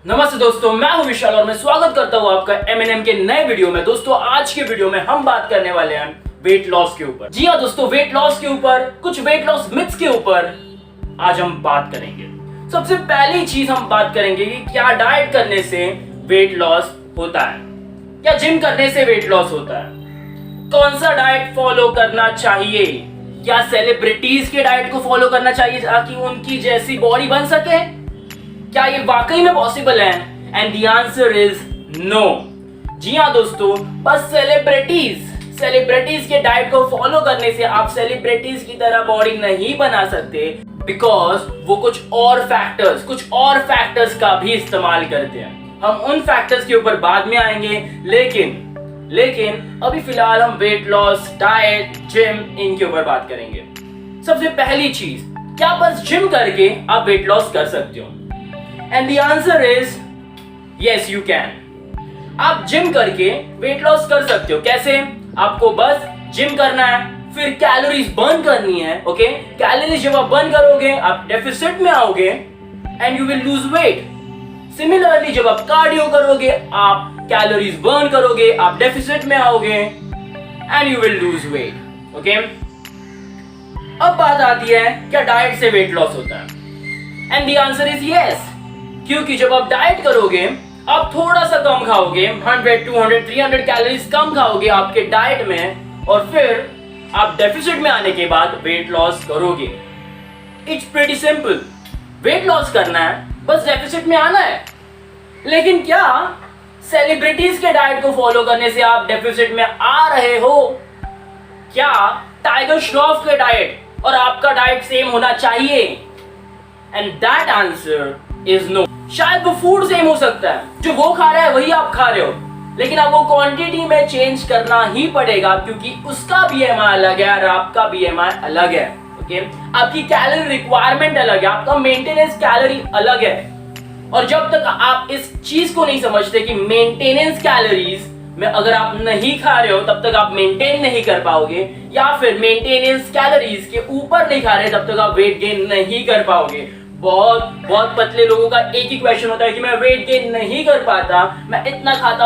नमस्ते दोस्तों, मैं हूं विशाल और मैं स्वागत करता हूं आपका एमएनएम के नए वीडियो में। दोस्तों आज के वीडियो में हम बात करने वाले हैं वेट लॉस के ऊपर। जी हां दोस्तों, वेट लॉस के ऊपर, कुछ वेट लॉस मिथ्स के ऊपर आज हम बात करेंगे। सबसे पहली चीज हम बात करेंगे कि क्या डाइट करने से वेट लॉस होता है, क्या जिम करने से वेट लॉस होता है, कौन सा डाइट फॉलो करना चाहिए, क्या सेलिब्रिटीज के डाइट को फॉलो करना चाहिए ताकि उनकी जैसी बॉडी बन सके, क्या ये वाकई में पॉसिबल है? And the answer is no. जी हाँ दोस्तों, बस सेलिब्रिटीज के डाइट को फॉलो करने से आप सेलिब्रिटीज की तरह बॉडी नहीं बना सकते, बिकॉज वो कुछ और फैक्टर्स का भी इस्तेमाल करते हैं। हम उन फैक्टर्स के ऊपर बाद में आएंगे, लेकिन अभी फिलहाल हम वेट लॉस, डाइट, जिम इनके ऊपर बात करेंगे। सबसे पहली चीज, क्या बस जिम करके आप वेट लॉस कर सकते हो? And the answer is yes, you can. आप जिम करके वेट लॉस कर सकते हो। कैसे? आपको बस जिम करना है, फिर कैलोरीज बर्न करनी है। ओके, कैलोरीज जब आप बर्न करोगे आप डेफिसिट में आओगे and you will lose weight. Similarly जब आप कार्डियो करोगे आप कैलोरीज बर्न करोगे, आप डेफिसिट में आओगे and you will lose weight. Okay, अब बात आती है क्या डाइट से वेट लॉस होता है? And the answer is yes, क्योंकि जब आप डाइट करोगे आप थोड़ा सा कम खाओगे, 100, 200, 300 कैलोरीज कम खाओगे आपके डाइट में, और फिर आप डेफिसिट में आने के बाद वेट लॉस करोगे। It's pretty simple. Weight loss करना है, बस डेफिसिट में आना है। लेकिन क्या सेलिब्रिटीज के डाइट को फॉलो करने से आप डेफिसिट में आ रहे हो? क्या टाइगर श्रॉफ के डाइट और आपका डाइट सेम होना चाहिए? And that answer is no. शायद वो फूड सेम हो सकता है, जो वो खा रहा है वही आप खा रहे हो, लेकिन आपको क्वांटिटी में चेंज करना ही पड़ेगा, क्योंकि उसका बीएमआई अलग है और आपका बीएमआई अलग है। ओके, आपकी कैलोरी रिक्वायरमेंट अलग है, आपका मेंटेनेंस कैलोरी अलग है। और जब तक आप इस चीज को नहीं समझते कि मेंटेनेंस कैलोरीज में अगर आप नहीं खा रहे हो तब तक आप मेंटेन नहीं कर पाओगे, या फिर मेंटेनेंस कैलोरीज के ऊपर नहीं खा रहे तब तक आप वेट गेन नहीं कर पाओगे। बहुत पतले लोगों का एक ही क्वेश्चन होता है कि मैं वेट गेन नहीं कर पाता, मैं इतना खाता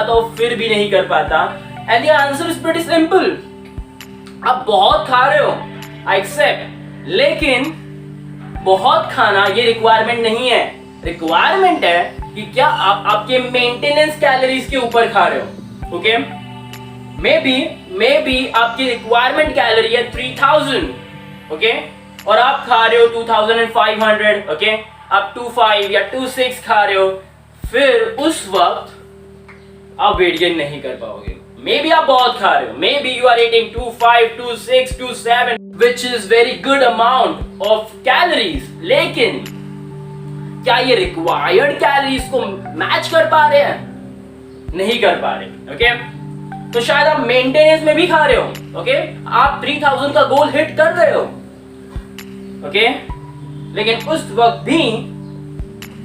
हूं फिर भी नहीं कर पाता। And the answer is pretty simple. आप बहुत खा रहे हो, आई एक्सेप्ट, लेकिन बहुत खाना ये रिक्वायरमेंट नहीं है। रिक्वायरमेंट है कि क्या आप आपके मेंटेनेंस कैलोरीज के ऊपर खा रहे हो। ओके, मे बी आपकी रिक्वायरमेंट कैलोरी है 3000, ओके, और आप खा रहे हो 2500, ओके, आप 25 या 26 खा रहे हो, फिर उस वक्त आप वेट गेन नहीं कर पाओगे। मे बी आप बहुत खा रहे हो, may be you are eating 25, 26, 27, which is very good amount of calories, लेकिन क्या ये रिक्वायर्ड कैलोरीज को मैच कर पा रहे हैं? नहीं कर पा रहे। ओके, तो शायद आप मेंटेनेंस में भी खा रहे हो, ओके, आप 3000 का गोल हिट कर रहे हो, ओके, लेकिन उस वक्त भी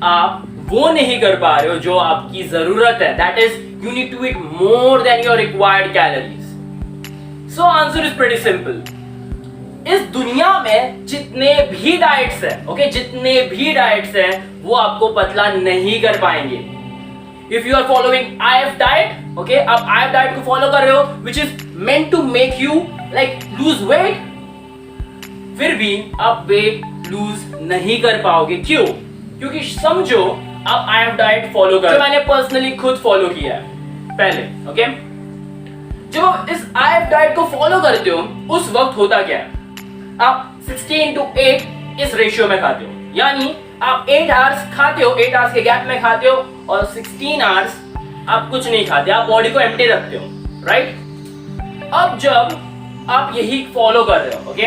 आप वो नहीं कर पा रहे हो जो आपकी जरूरत है। That is you need to eat more than your required calories. So answer is pretty simple. इस दुनिया में जितने भी डाइट्स हैं, ओके, जितने भी डाइट्स हैं, वो आपको पतला नहीं कर पाएंगे। If you are following IF diet, okay, आप आईएफ डाइट को फॉलो कर रहे हो which is meant to make you like lose weight, फिर भी आप वेट लूज नहीं कर पाओगे। क्यों? क्योंकि समझो आप आईएफ डाइट फॉलो कर, जो मैंने पर्सनली खुद फॉलो किया है पहले। ओके, जब आप इस आईएफ डाइट को फॉलो करते हो उस वक्त होता क्या है, आप 16:8 इस रेशियो में खाते हो, यानी आप 8 आवर्स खाते हो, 8 आवर्स के गैप में खाते हो, और 16 आवर्स आप कुछ नहीं खाते, आप बॉडी को एम्प्टी रखते हो, राइट? अब जब आप यही फॉलो कर रहे हो, okay,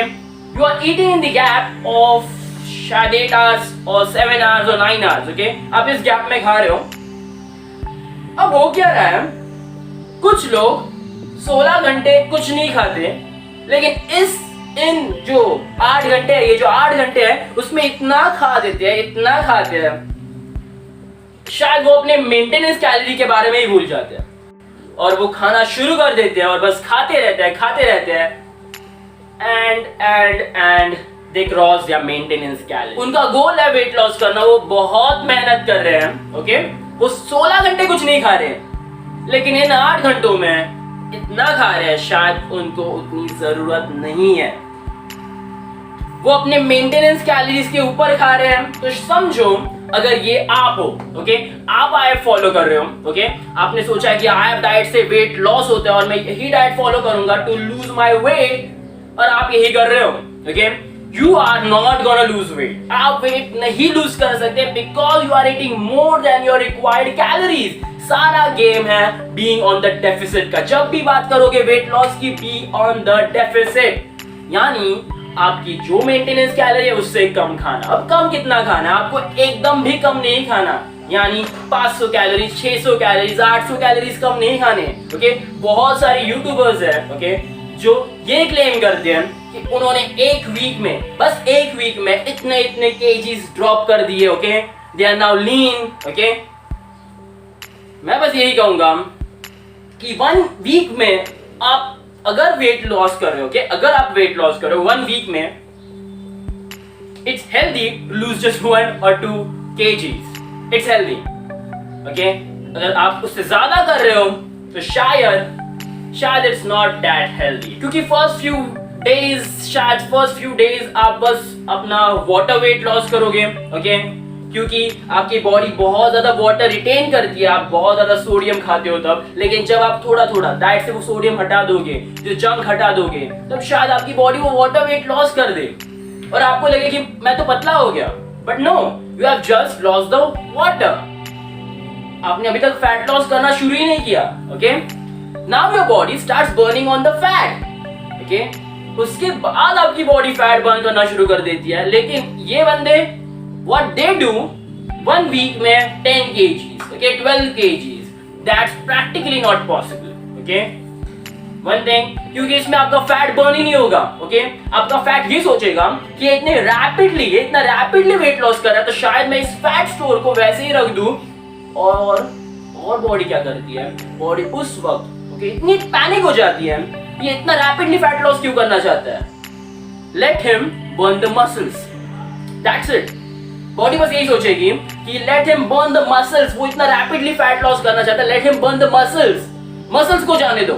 you are eating in the gap of शायद 8 आवर्स और 7 आवर्स और 9 आवर्स, ओके, आप इस गैप में खा रहे हो। अब हो क्या रहा है, कुछ लोग 16 घंटे कुछ नहीं खाते, लेकिन इन जो 8 घंटे है, ये जो 8 घंटे है उसमें इतना खा देते हैं, इतना खाते हैं, शायद वो अपने मेंटेनेंस कैलोरी के बारे में ही भूल जाते हैं, और वो खाना शुरू कर देते हैं और बस खाते रहते हैं, एंड दे क्रॉस या मेंटेनेंस कैलोरी। उनका गोल है वेट लॉस करना, वो बहुत मेहनत कर रहे हैं, ओके। वो 16 घंटे कुछ नहीं खा रहे, लेकिन इन 8 घंटों में इतना खा रहे हैं शायद उनको उतनी जरूरत नहीं है। वो अपने मेंटेनेंस कैलोरीज के ऊपर खा रहे हैं। तो समझो अगर ये आप हो, ओके, आप आईएफ फॉलो कर रहे हो, ओके, आपने सोचा है कि आईएफ डाइट से वेट लॉस होता है और मैं यही डाइट फॉलो करूंगा टू लूज माय वेट, और आप यही कर रहे हो, okay, you are not gonna lose weight. आप वेट नहीं लूज कर सकते because you are eating more than your required calories. सारा गेम है बीइंग ऑन द डेफिसिट का। जब भी बात करोगे वेट लॉस की, बी ऑन द डेफिसिट, यानी आपकी जो मेंटेनेंस कैलोरी है उससे कम खाना। अब कम कितना खाना है? आपको एकदम भी कम नहीं खाना, यानी 500 कैलोरीज, 600 कैलोरीज, 800 कैलोरीज कम नहीं खाने, ओके। बहुत सारे यूट्यूबर्स हैं, ओके, जो ये क्लेम करते हैं कि उन्होंने एक वीक में, बस एक वीक में इतने इतने केजीज ड्रॉप कर दिए, okay, they are now lean, okay. मैं बस यही कहूंगा कि 1 वीक में आप अगर वेट लॉस कर रहे हो, अगर आप वेट लॉस कर रहे हो 1 वीक में, it's healthy to lose just 1 or 2 kgs, it's healthy, okay. अगर आप उससे ज्यादा कर रहे हो तो शायद इट्स नॉट दैट हेल्दी, क्योंकि फर्स्ट फ्यू डेज आप बस अपना वाटर वेट लॉस करोगे, ओके, क्योंकि आपकी बॉडी बहुत ज्यादा वाटर रिटेन करती है, आप बहुत ज्यादा सोडियम खाते हो तब। लेकिन जब आप थोड़ा थोड़ा डाइट से वो सोडियम हटा दोगे, जो जंक हटा दोगे, तब शायद आपकी बॉडी वो वाटर वेट लॉस कर दे और आपको लगे कि मैं तो पतला हो गया। But no, you have just lost the water. आपने अभी तक फैट लॉस करना शुरू ही नहीं किया, okay. Now your body starts burning on the fat, okay. उसके बाद आपकी बॉडी फैट बर्न करना शुरू कर देती है। लेकिन ये बंदे what they do 1 week में 10 kgs, okay, 12 kgs, that's practically not possible, okay. One thing, क्योंकि इसमें आपका फैट बर्न ही नहीं होगा, okay. आपका फैट ये सोचेगा कि इतना रैपिडली वेट लॉस कर रहा है, तो शायद मैं इस फैट स्टोर को वैसे ही रख दूं। और बॉडी क्या करती है? बॉडी उस वक्त, okay, इतनी पैनिक हो जाती है, ये इतना रैपिडली फैट लॉस क्यों करना चाहता है? Let him burn the muscles, that's it. Body बस यही सोचेगी कि let him burn the muscles. वो इतना रैपिडली फैट लॉस करना चाहता है, let him burn the muscles को जाने दो।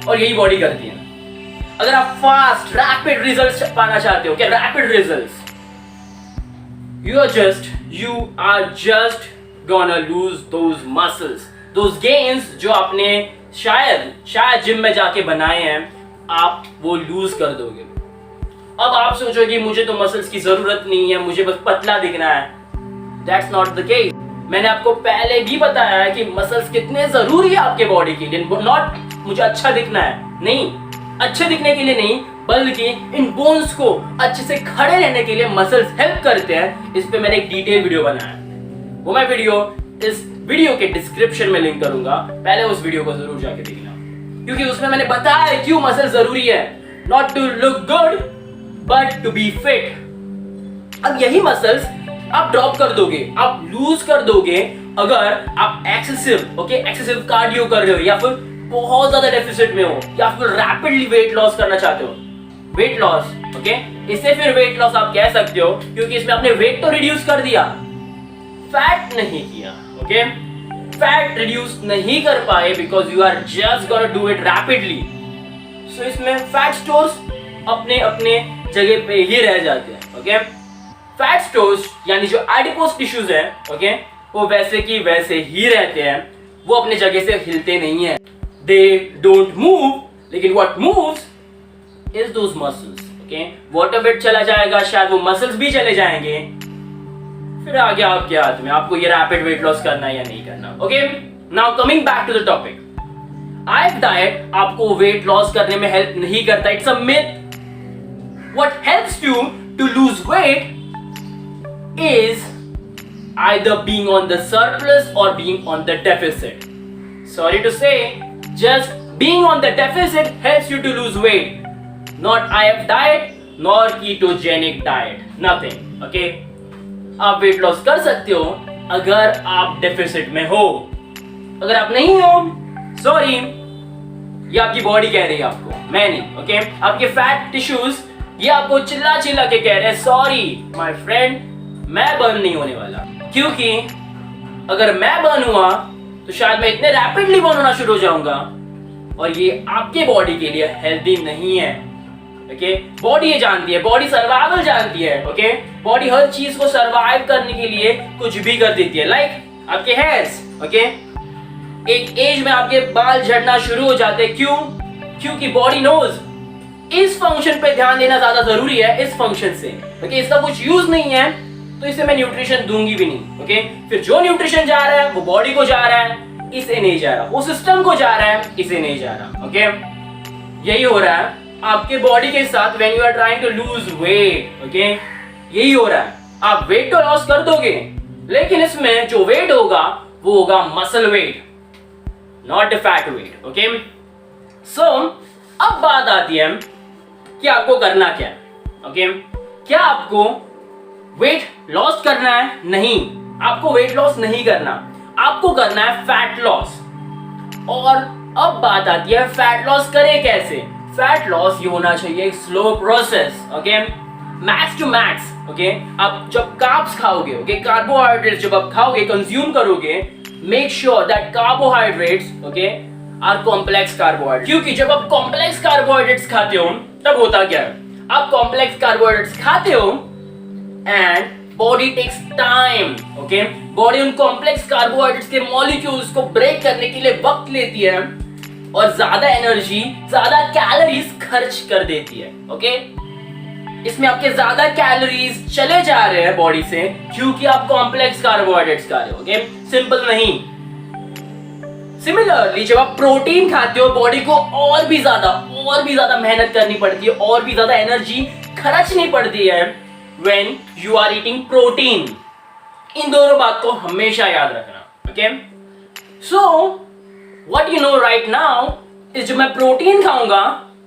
और यही बॉडी करती है। अगर आप फास्ट रैपिड रिजल्ट्स पाना चाहते हो, क्या rapid results, you are just gonna lose those muscles, those gains जो आपने शायद जिम में जाके बनाए हैं, आप वो लूज कर दोगे। अब आप सोचोगे मुझे तो मसल्स की जरूरत नहीं है, मुझे बस पतला दिखना है। That's not the case. मैंने आपको पहले भी बताया है कि मसल्स कितने जरूरी है आपके बॉडी के लिए। नॉट मुझे अच्छा दिखना है, नहीं, अच्छे दिखने के लिए नहीं, बल्कि इन बोन्स को अच्छे से खड़े रहने के लिए मसल्स हेल्प करते हैं। इस पे मैंने एक डिटेल वीडियो बनाया है, वो मैं वीडियो इस वीडियो के डिस्क्रिप्शन में लिंक करूंगा, पहले उस वीडियो को जरूर जाके देखना, क्योंकि उसमें मैंने बताया है क्यों मसल जरूरी है। Not to look good but to be fit. अब यही मसल्स आप ड्रॉप कर दोगे, आप लूज कर दोगे अगर आप एक्सेसिव कार्डियो कर रहे हो, या फिर बहुत ज्यादा डेफिसिट में हो, या फिर रैपिडली वेट लॉस करना चाहते हो। वेट लॉस, ओके, इससे फिर वेट लॉस आप कह सकते हो, क्योंकि इसमें आपने वेट तो रिड्यूस कर दिया, फैट नहीं किया, ओके। फैट रिड्यूस नहीं कर पाए because you are just gonna do it rapidly. So इसमें फैट स्टोर्स अपने अपने जगह पे ही रह जाते हैं, ओके। फैट स्टोर्स यानी जो एडिपोज टिश्यूज है, ओके, वो वैसे की वैसे ही रहते हैं, वो अपने जगह से हिलते नहीं है। दे डोंट मूव, लेकिन what moves is those muscles, okay. Water weight चला जाएगा, शायद वो मसल्स भी चले जाएंगे, फिर आगे आपके हाथ में, आपको ये रैपिड वेट लॉस करना है या नहीं करना, okay. Now coming back to the topic, IF diet आपको वेट लॉस करने में हेल्प नहीं करता, it's a myth. What helps you to lose weight is either being on the surplus or being on the deficit. Sorry to say, just being on the deficit helps you to lose weight. Not IF diet, nor ketogenic diet. Nothing. Okay? आप weight loss कर सकते हो अगर आप deficit में हो। अगर आप नहीं हो, सॉरी, ये आपकी बॉडी कह रही है आपको, मैं नहीं, ओके। आपके फैट टिश्यूज ये आपको चिल्ला चिल्ला के कह रहे हैं सॉरी माय फ्रेंड, मैं बर्न नहीं होने वाला, क्योंकि अगर मैं बर्न हुआ तो शायद मैं इतने रैपिडली बर्न होना शुरू हो जाऊंगा और ये आपके बॉडी के लिए हेल्दी नहीं है। ओके, बॉडी ये जानती है, बॉडी सर्वाइवल जानती है। ओके, बॉडी हर चीज को सर्वाइव करने के लिए कुछ भी कर देती है। लाइक आपके हेयर्स, ओके, एक एज में आपके बाल झड़ना शुरू हो जाते हैं। क्यों? क्योंकि बॉडी नोज इस फंक्शन पे ध्यान देना ज्यादा जरूरी है, इस फंक्शन से। ओके, इसका कुछ यूज नहीं है तो इसे मैं न्यूट्रिशन दूंगी भी नहीं। ओके, फिर जो न्यूट्रिशन जा रहा है वो बॉडी को जा रहा है, इसे नहीं जा रहा, वो सिस्टम को जा रहा है, इसे नहीं जा रहा। ओके, यही हो रहा है आपके बॉडी के साथ when you are trying to lose weight. Okay, यही हो रहा है, आप वेट तो लॉस कर दोगे लेकिन इसमें जो वेट होगा वो होगा muscle weight, not the fat weight. Okay, so अब बात आती है कि आपको करना क्या है। ओके, क्या आपको वेट लॉस करना है? नहीं, आपको वेट लॉस नहीं करना, आपको करना है फैट लॉस। और अब बात आती है फैट लॉस करे कैसे। फैट लॉस ये होना चाहिए एक slow process. Okay, max to max. Okay, आप जब कार्ब्स खाओगे, ओके, कार्बोहाइड्रेट्स जब आप खाओगे, कंज्यूम करोगे, make sure that carbohydrates, okay, are complex carbohydrates. क्योंकि जब आप कॉम्प्लेक्स कार्बोहाइड्रेट्स खाते हो तब होता क्या है, आप कॉम्प्लेक्स कार्बोहाइड्रेट्स खाते हो and body takes time. Okay, body उन कॉम्प्लेक्स कार्बोहाइड्रेट्स के मॉलिक्यूल्स को ब्रेक करने के लिए वक्त लेती है और ज्यादा एनर्जी, ज्यादा कैलोरीज खर्च कर देती है। ओके, इसमें आपके ज्यादा कैलोरीज चले जा रहे हैं बॉडी से क्योंकि आप कॉम्प्लेक्स कार्बोहाइड्रेट्स खा रहे हो। ओके, सिंपल नहीं। सिमिलरली जब आप प्रोटीन खाते हो बॉडी को और भी ज्यादा मेहनत करनी पड़ती है, और भी ज्यादा एनर्जी खर्चनी पड़ती है when you are eating protein. इन दोनों बात को हमेशा याद रखना। Okay, so what you know right now is जब मैं प्रोटीन खाऊंगा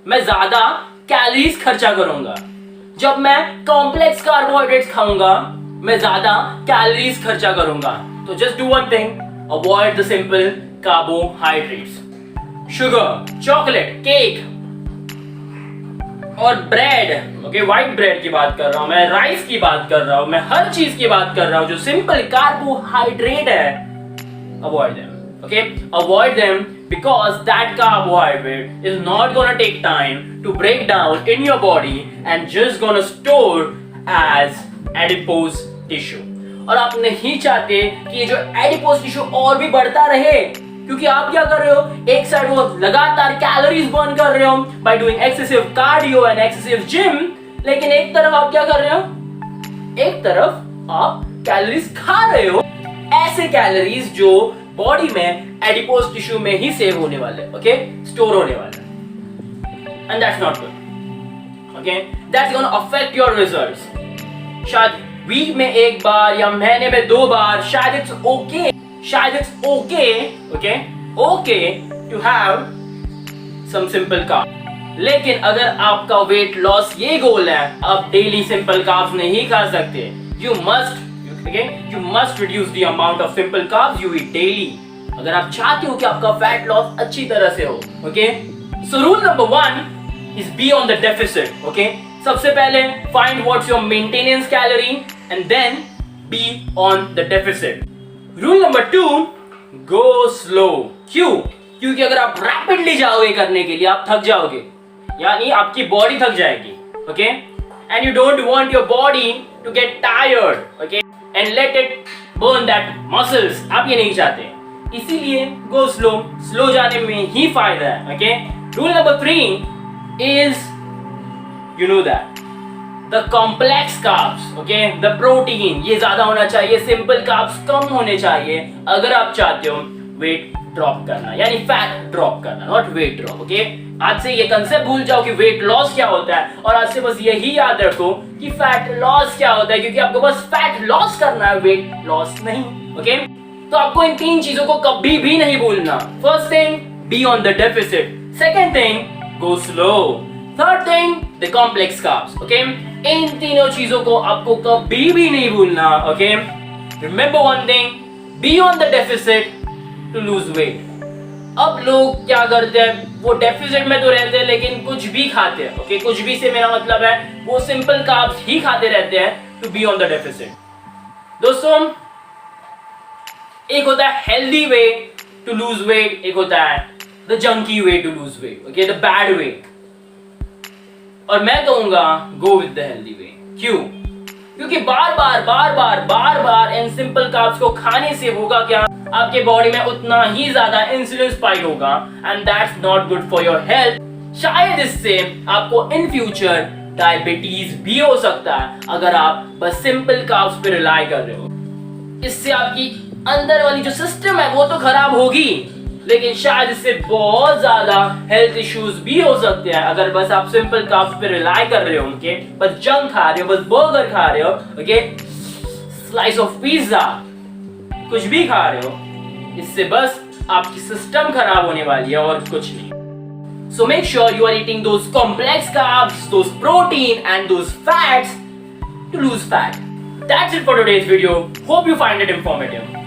मैं ज्यादा कैलोरीज खर्चा करूंगा, जब मैं कॉम्प्लेक्स कार्बोहाइड्रेट्स खाऊंगा मैं ज्यादा कैलोरीज खर्चा करूंगा। तो just do one thing, avoid the simple carbohydrates, sugar, chocolate, cake और ब्रेड। ओके, व्हाइट ब्रेड की बात कर रहा हूं मैं, राइस की बात कर रहा हूं मैं, हर चीज की बात कर रहा हूं जो सिंपल कार्बोहाइड्रेट है, avoid them. Okay, avoid them because that carbohydrate is not gonna take time to break down in your body and just gonna store as adipose tissue। और आप नहीं चाहते कि ये जो adipose tissue और भी बढ़ता रहे, क्योंकि आप क्या कर रहे हो, एक साइड वो लगातार कैलोरीज बर्न कर रहे हो by doing excessive cardio and excessive gym, लेकिन एक तरफ आप क्या कर रहे हो, एक तरफ आप कैलोरीज खा रहे हो, ऐसे कैलोरीज जो बॉडी में एडिपोज टिश्यू में ही सेव होने वाले, ओके, स्टोर होने वाले, and that's not good. Okay, that's gonna affect your results. शायद वीक में एक बार या महीने में 2 बार, शायद इट्स ओके, शायद it's okay, okay, okay to have some simple carb. लेकिन अगर आपका वेट लॉस ये गोल है, आप डेली सिंपल कार्ब्स नहीं खा सकते। You must reduce the amount of simple carbs you eat daily अगर आप चाहते हो कि आपका फैट लॉस अच्छी तरह से हो। Okay, so rule number 1 is be on the deficit. Okay, सबसे पहले find what's your maintenance calorie and then be on the deficit. Rule number 2, go slow. क्यों? क्योंकि अगर आप रैपिडली जाओगे करने के लिए आप थक जाओगे, यानी आपकी बॉडी थक जाएगी। Okay, and you don't want your body to get tired, okay, and let it burn that muscles। आप ये नहीं चाहते, इसीलिए go slow, स्लो जाने में ही फायदा है। Okay, rule number 3 is you know that the complex carbs, okay, the protein ये ज्यादा होना चाहिए, सिंपल कार्ब्स कम होने चाहिए अगर आप चाहते हो वेट ड्रॉप करना, यानी फैट ड्रॉप करना, नॉट वेट ड्रॉप। ओके, आज से ये कंसेप्ट भूल जाओ कि वेट लॉस क्या होता है और आज से बस यही याद रखो कि फैट लॉस क्या होता है, क्योंकि आपको बस फैट लॉस करना है, वेट लॉस नहीं। ओके, तो आपको इन 3 चीजों को कभी भी नहीं भूलना। First thing, be on the deficit. Second thing, go slow. Third thing, the complex carbs. Okay, इन तीनों चीजों को आपको कभी भी नहीं भूलना। Okay, remember one thing, be on the deficit to lose weight। अब लोग क्या करते हैं, वो डेफिसिट में तो रहते हैं लेकिन कुछ भी खाते हैं। ओके, कुछ भी से मेरा मतलब है वो सिंपल कार्ब्स ही खाते रहते हैं to be on the deficit. दोस्तों, एक होता है healthy way to lose weight, एक होता है the junky way to lose weight, okay, the bad way. और मैं कहूंगा go with the healthy way. क्यों? क्योंकि बार बार इन सिंपल कार्ब्स को खाने से होगा क्या, आपके बॉडी में उतना ही ज्यादा इंसुलिन स्पाइक होगा and that's not good for your health. शायद इससे आपको इन फ्यूचर डायबिटीज भी हो सकता है अगर आप बस सिंपल कार्ब्स पे रिलाई कर रहे हो। इससे आपकी अंदर वाली जो सिस्टम है वो तो खराब होगी, लेकिन शायद इससे बहुत ज्यादा हेल्थ इश्यूज भी हो सकते हैं अगर बस आप सिंपल कार्ब्स पे रिलाई कर रहे हो। उनके बस जंक खा रहे हो, बस बर्गर खा रहे हो, ओके, स्लाइस ऑफ पिज्जा, कुछ भी खा रहे हो, इससे बस आपकी सिस्टम खराब होने वाली है और कुछ नहीं। So make sure you are eating those complex carbs, those protein and those fats to lose fat. That's it for today's video. Hope you find it informative.